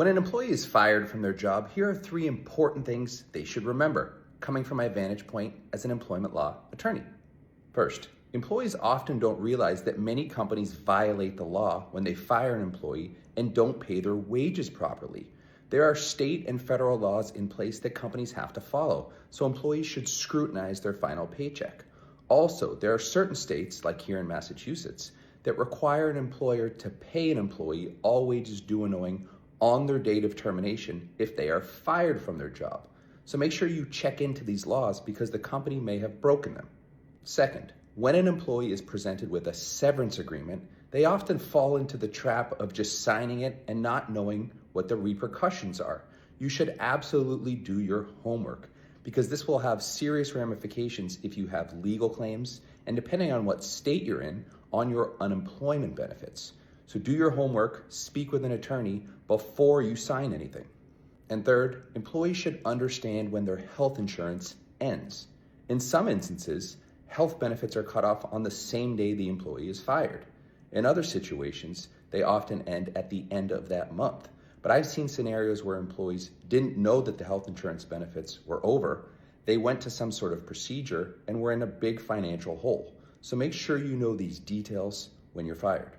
When an employee is fired from their job, here are three important things they should remember, coming from my vantage point as an employment law attorney. First, employees often don't realize that many companies violate the law when they fire an employee and don't pay their wages properly. There are state and federal laws in place that companies have to follow, so employees should scrutinize their final paycheck. Also, there are certain states, like here in Massachusetts, that require an employer to pay an employee all wages due and owing on their date of termination if they are fired from their job. So make sure you check into these laws because the company may have broken them. Second, when an employee is presented with a severance agreement, they often fall into the trap of just signing it and not knowing what the repercussions are. You should absolutely do your homework because this will have serious ramifications if you have legal claims and, depending on what state you're in, on your unemployment benefits. So do your homework, speak with an attorney before you sign anything. And third, employees should understand when their health insurance ends. In some instances, health benefits are cut off on the same day the employee is fired. In other situations, they often end at the end of that month. But I've seen scenarios where employees didn't know that the health insurance benefits were over. They went to some sort of procedure and were in a big financial hole. So make sure you know these details when you're fired.